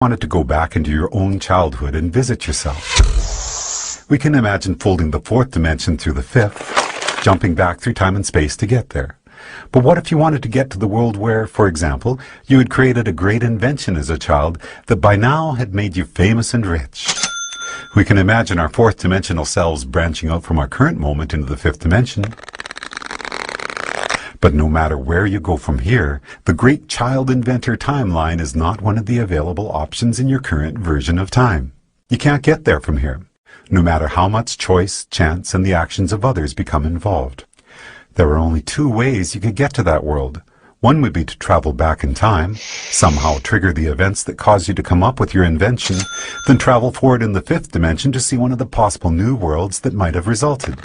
wanted to go back into your own childhood and visit yourself. We can imagine folding the fourth dimension through the fifth, jumping back through time and space to get there. But what if you wanted to get to the world where, for example, you had created a great invention as a child that by now had made you famous and rich? We can imagine our fourth dimensional selves branching out from our current moment into the fifth dimension. But no matter where you go from here, the great child inventor timeline is not one of the available options in your current version of time. You can't get there from here, no matter how much choice, chance, and the actions of others become involved. There are only two ways you could get to that world. One would be to travel back in time, somehow trigger the events that caused you to come up with your invention, then travel forward in the fifth dimension to see one of the possible new worlds that might have resulted.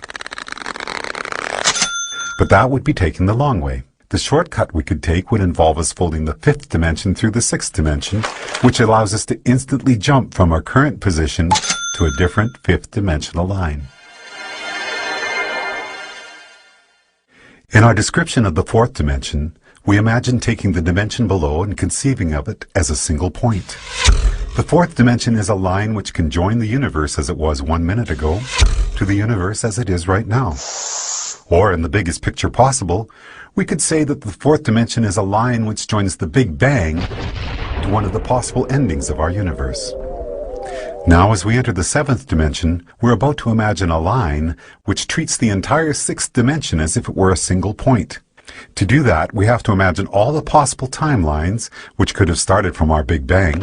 But that would be taking the long way. The shortcut we could take would involve us folding the fifth dimension through the sixth dimension, which allows us to instantly jump from our current position to a different fifth dimensional line. In our description of the fourth dimension, we imagine taking the dimension below and conceiving of it as a single point. The fourth dimension is a line which can join the universe as it was 1 minute ago to the universe as it is right now. Or, in the biggest picture possible, we could say that the fourth dimension is a line which joins the Big Bang to one of the possible endings of our universe. Now, as we enter the seventh dimension, we're about to imagine a line which treats the entire sixth dimension as if it were a single point. To do that, we have to imagine all the possible timelines, which could have started from our Big Bang,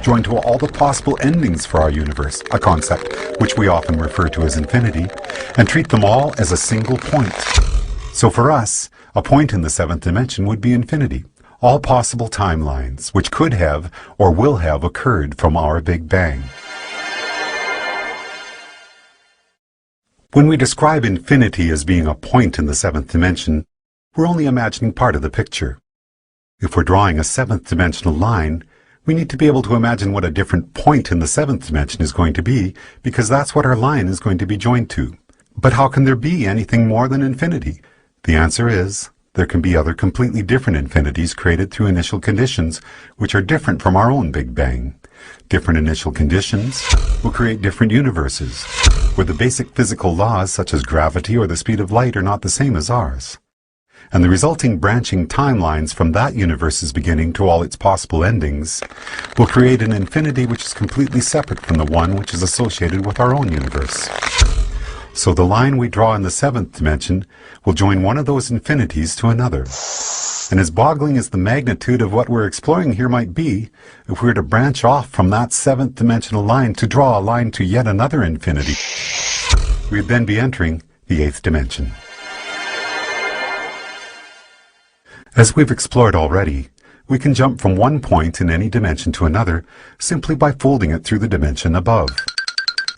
joined to all the possible endings for our universe, a concept which we often refer to as infinity, and treat them all as a single point. So for us, a point in the seventh dimension would be infinity. All possible timelines, which could have or will have occurred from our Big Bang. When we describe infinity as being a point in the seventh dimension, we're only imagining part of the picture. If we're drawing a seventh dimensional line, we need to be able to imagine what a different point in the seventh dimension is going to be, because that's what our line is going to be joined to. But how can there be anything more than infinity? The answer is, there can be other completely different infinities created through initial conditions, which are different from our own Big Bang. Different initial conditions will create different universes, where the basic physical laws such as gravity or the speed of light are not the same as ours. And the resulting branching timelines from that universe's beginning to all its possible endings will create an infinity which is completely separate from the one which is associated with our own universe. So the line we draw in the seventh dimension will join one of those infinities to another. And as boggling as the magnitude of what we're exploring here might be, if we were to branch off from that seventh dimensional line to draw a line to yet another infinity, we'd then be entering the eighth dimension. As we've explored already, we can jump from one point in any dimension to another simply by folding it through the dimension above.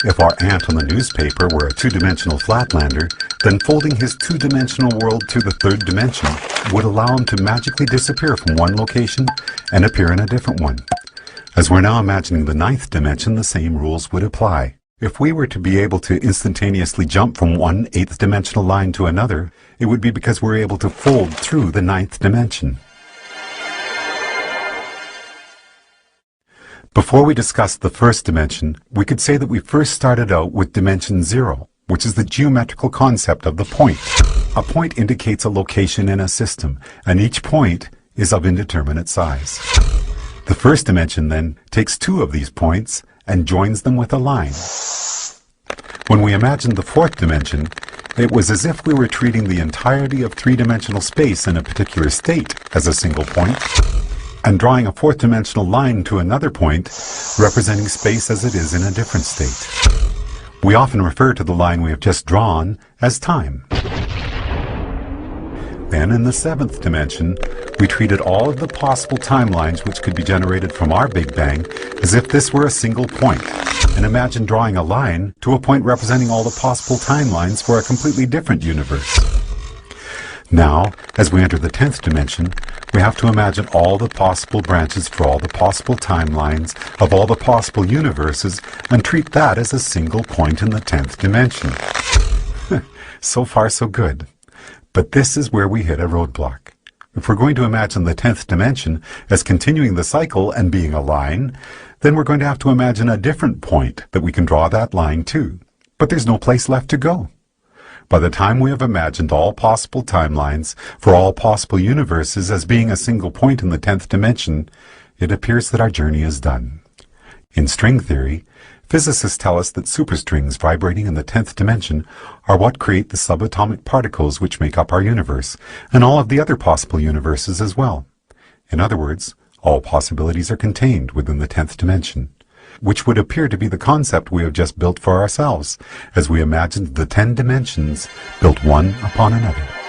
If our ant on the newspaper were a two-dimensional flatlander, then folding his two-dimensional world to the third dimension would allow him to magically disappear from one location and appear in a different one. As we're now imagining the ninth dimension, the same rules would apply. If we were to be able to instantaneously jump from one eighth dimensional line to another, it would be because we're able to fold through the ninth dimension. Before we discuss the first dimension, we could say that we first started out with dimension 0, which is the geometrical concept of the point. A point indicates a location in a system, and each point is of indeterminate size. The first dimension then takes two of these points and joins them with a line. When we imagined the fourth dimension, it was as if we were treating the entirety of three-dimensional space in a particular state as a single point, and drawing a fourth dimensional line to another point, representing space as it is in a different state. We often refer to the line we have just drawn as time. Then in the seventh dimension, we treated all of the possible timelines which could be generated from our Big Bang as if this were a single point, and imagined drawing a line to a point representing all the possible timelines for a completely different universe. Now, as we enter the 10th dimension, we have to imagine all the possible branches for all the possible timelines of all the possible universes and treat that as a single point in the 10th dimension. So far, so good. But this is where we hit a roadblock. If we're going to imagine the 10th dimension as continuing the cycle and being a line, then we're going to have to imagine a different point that we can draw that line to. But there's no place left to go. By the time we have imagined all possible timelines for all possible universes as being a single point in the 10th dimension, it appears that our journey is done. In string theory, physicists tell us that superstrings vibrating in the 10th dimension are what create the subatomic particles which make up our universe, and all of the other possible universes as well. In other words, all possibilities are contained within the 10th dimension, which would appear to be the concept we have just built for ourselves, as we imagined the 10 dimensions built one upon another.